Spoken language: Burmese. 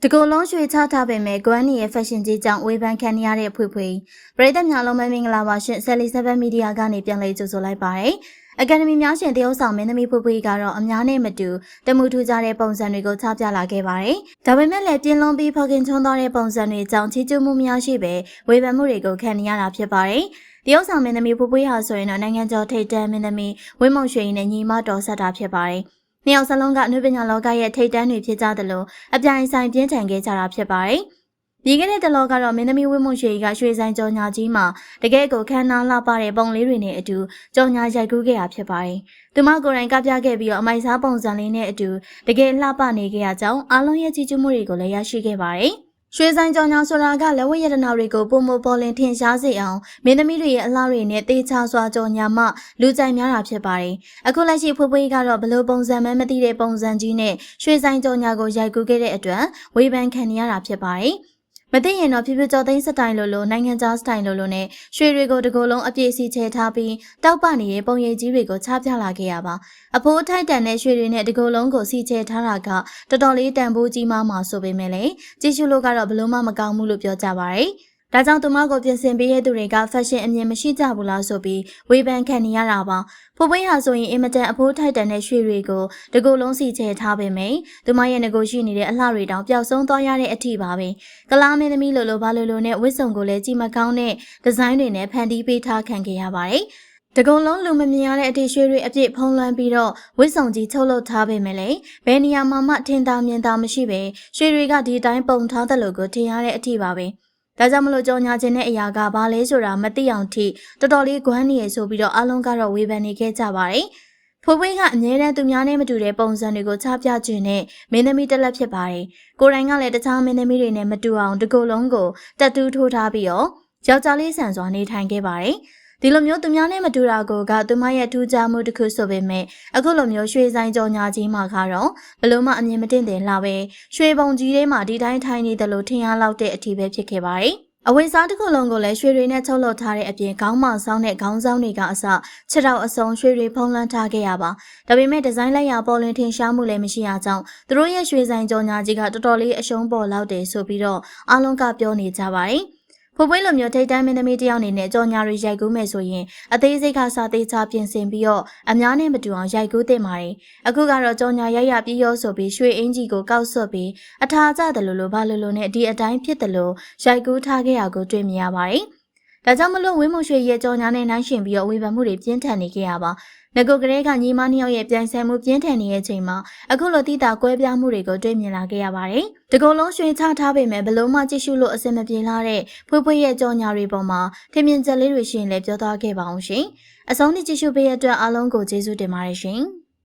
တကူလုံးရွှေချထားပေမဲ့ဂွမ်းနီရဲ့ဖက်ရှင်ကြီးကြောင့်ဝေဖန်ခံရတဲ့ဖွေဖွေပရိသတ်များလုံးမင်္ဂလာပါရှင်ဆယ်လီ7မီဒီယာကနေပြန်လည်ကြိုဆိုလိုက်ပါတယ်အကယ်ဒမီများရှင်တရုတ်ဆောင်မင်းသမီးဖွေဖွေကတော့အများနဲ့မတူတမှုထူးကြတဲ့ပုံစံတွေကိုချပြလာခဲ့ပါတယ်ဒါပေမဲ့လည်းပြင်းလုံးပြီးဖော်ခင်ချုံသွားတဲ့ပုံစံတွေကြောင့်ချီးကျူးမှုများရှိပဲဝေဖန်မှုတွေကိုခံနေရတာဖြစ်ပါတယ်တရုတ်ဆောင်မင်းသမီးဖွေဖွေဟာဆိုရင်တော့နိုင်ငံကျော်ထိပ်တန်းမင်းသမီးဝင်းမုံရွှေနဲ့ညီမတော်ဆက်တာဖြစ်ပါတယ်နှစ်ယောက်စလုံးကအနုပညာလောကရဲ့ထိပ်တန်းတွေဖြစ်ကြသလိုအပြိုင်ဆိုင်ပြင်းထန်ခဲ့ကြတာဖြစ်ပါတယ်။ဒီကနေ့တလောကတော့မင်းသမီးဝင်းမွန်ရွှေကရွှေဆိုင်ကြော်ညာကြီးမှာတကယ်ကိုခမ်းနားလှပတဲ့ပုံလေးတွေနဲ့အတူကြော်ညာရိုက်ကူးခဲ့တာဖြစ်ပါတယ်။သူမကိုယ်တိုင်ကပြခဲ့ပြီးတော့အမိုက်စားပုံစံလေးနဲ့အတူတကယ်လှပနေခဲ့ရကြောင်းအားလုံးရဲ့ကြည်ကျူးမှုတွေကိုလည်းရရှိခဲ့ပါတယ်။ရွှေဆိုင်ကြောင်ညာဆိုတာကလက်ဝတ်ရတနာတွေကိုပုံမပေါ်လင်ထင်ရှားစေအောင်မင်းသမီးတွေရဲ့အလှတွေနဲ့တေချာစွာကြောင်ညာမှလူကြိုက်များတာဖြစ်ပါတယ်။အခုလက်ရှိဖွေးဖွေးကတော့ဘလို့ပုံစံမှမသိတဲ့ပုံစံကြီးနဲ့ရွှေဆိုင်ကြောင်ညာကိုရိုက်ကူးခဲ့တဲ့အတွက်ဝေဖန်ခံရတာဖြစ်ပါတယ်။မသိရင်တော့ဖြူဖြူကျော်သိန်းစတိုင်လိုနိုင်ငံခြားစတိုင်လိုနဲ့ရွှေတွေကိုတကိုယ်လုံးအပြည့်စီချဲထားပြီးတောက်ပနေတဲ့ပုံရိပ်ကြီးတွေကိုချပြလာခဲ့ရပါအဖိုးထိုက်တန်တဲ့ရွှေတွေနဲ့တကိုယ်လုံးကိုစီချဲထားတာကတော်တော်လေးတန်ဖိုးကြီးမှဆိုပေမဲ့လည်းကြည့်ရှုလို့ကတော့ဘလို့မှမကောင်းဘူးလို့ပြောကြပါရယ်ဒါကြောင့်သူမကိုပြင်ဆင်ပေးရတဲ့သူတွေကဖက်ရှင်အမြင်မရှိကြဘူးလားဆိုပြီးဝေဖန်ခံနေရတာပါဖိုးပွေးဟာဆိုရင်အင်မတန်အဖိုးထိုက်တန်တဲ့ရွှေတွေကိုတကူလုံးစီချဲထားပေမယ့်သူမရဲ့ငကိုရှိနေတဲ့အလှတွေတောင်ပျောက်ဆုံးသွားရတဲ့အထိပါပဲကလားမင်းသမီးလိုဘာလိုနဲ့ဝစ်စုံကိုလည်းကြည်မကောင်းတဲ့ဒီဇိုင်းတွေနဲ့ဖန်တီးပေးထားခံခဲ့ရပါတယ်တကုံလုံးလူမမြင်ရတဲ့အထိရွှေတွေအပြည့်ဖုံးလွှမ်းပြီးတော့ဝစ်စုံကြီးထုတ်လုပ်ထားပေမဲ့လည်းဘယ်နေရာမှထင်သာမြင်သာမရှိပဲရွှေတွေကဒီတိုင်းပုံထားတဲ့လို့ကိုထင်ရတဲ့အထိပါပဲဒါကြောင့်မလို့ကြော်ညာခြင်းတဲ့အရာကဘာလဲဆိုတာမသိအောင်ထိတော်တော်လေးဂွမ်းနေရဆိုပြီးတော့အလုံးကတော့ဝေဖန်နေခဲ့ကြပါတယ်။ဖိုးပွေးကအမြဲတမ်းသူများနဲ့မတူတဲ့ပုံစံတွေကိုချပြခြင်းနဲ့မင်းသမီးတက်လက်ဖြစ်ပါတယ်။ကိုယ်တိုင်ကလည်းတခြားမင်းသမီးတွေနဲ့မတူအောင်ဒီကိုယ်လုံးကိုတက်တူးထိုးထားပြီးတော့ယောက်ျားလေးဆန်စွာနေထိုင်ခဲ့ပါတယ်။ဒီလိုမျိုးသူများနဲ့မတူတာကိုကသူမရဲ့ထူးခြားမှုတစ်ခုဆိုပေမဲ့အခုလိုမျိုးရွှေဆိုင်ကြော်ညာကြီးမှာကတော့ဘလို့မှအမြင်မတင်တယ်လာပဲရွှေပုံကြီးထဲမှာဒီတိုင်းထိုင်နေတယ်လို့ထင်ရလောက်တဲ့အထိပဲဖြစ်ခဲ့ပါတယ်။အဝိစားတစ်ခုလုံးကိုလည်းရွှေတွေနဲ့ချုပ်လုပ်ထားတဲ့အပြင်ခေါင်းမောင်ဆောင်တဲ့ခေါင်းဆောင်တွေကအစခြေထောက်အစုံရွှေတွေဖုံးလွှမ်းထားခဲ့ရပါဒါပေမဲ့ဒီဇိုင်းလိုက်ရာပေါ်လွင်ထင်ရှားမှုလည်းမရှိရကြောင်းသူတို့ရဲ့ရွှေဆိုင်ကြော်ညာကြီးကတော်တော်လေးအရှုံးပေါ်လောက်တယ်ဆိုပြီးတော့အားလုံးကပြောနေကြပါတယ်ဖိုးပွေးလိုမျိုးထိတ်တန်းမင်းသမီးတယောက်အနေနဲ့ကြော်ညာတွေရိုက်ကူးမယ်ဆိုရင်အသေးစိတ်ကစာသေးချပြင်ဆင်ပြီးတော့အများနဲ့မတူအောင်ရိုက်ကူးသင့်ပါတယ်။အခုကတော့ကြော်ညာရိုက်ရပြီးရောဆိုပြီးရွှေအင်ကြီးကိုကောက်ဆွတ်ပြီးအထာကျတယ်လို့ဘာလို့နဲ့ဒီအတိုင်းဖြစ်တယ်လို့ရိုက်ကူးထားခဲ့ရကိုတွေ့မြင်ရပါတယ်။ဒါကြောင့်မလို့ဝင်းမွန်ရွှေရဲ့ကြော်ညာနဲ့နှိုင်းယှဉ်ပြီးတော့ဝေဖန်မှုတွေပြင်းထန်နေခဲ့ရပါ။ငကိုကလေးကညီမနှစ်ယောက်ရဲ့ပြိုင်ဆိုင်မှုပြင်းထန်နေတဲ့အချိန်မှာအခုလိုတိတာကွဲပြားမှုတွေကိုတွေ့မြင်လာခဲ့ရပါတယ်။တကုံလုံးရွှေချထားပေမဲ့ဘလို့မှကြည့်ရှုလို့အဆင်မပြေလာတဲ့ဖွေးဖွေးရဲ့ကြော်ညာတွေပေါ်မှာထင်မြင်ချက်လေးတွေရှိရင်လည်းပြောသွားခဲ့ပါအောင်ရှင်။အဆုံးထိကြည့်ရှုပေးရတဲ့အတွက်အားလုံးကိုကျေးဇူးတင်ပါတယ်ရှင်။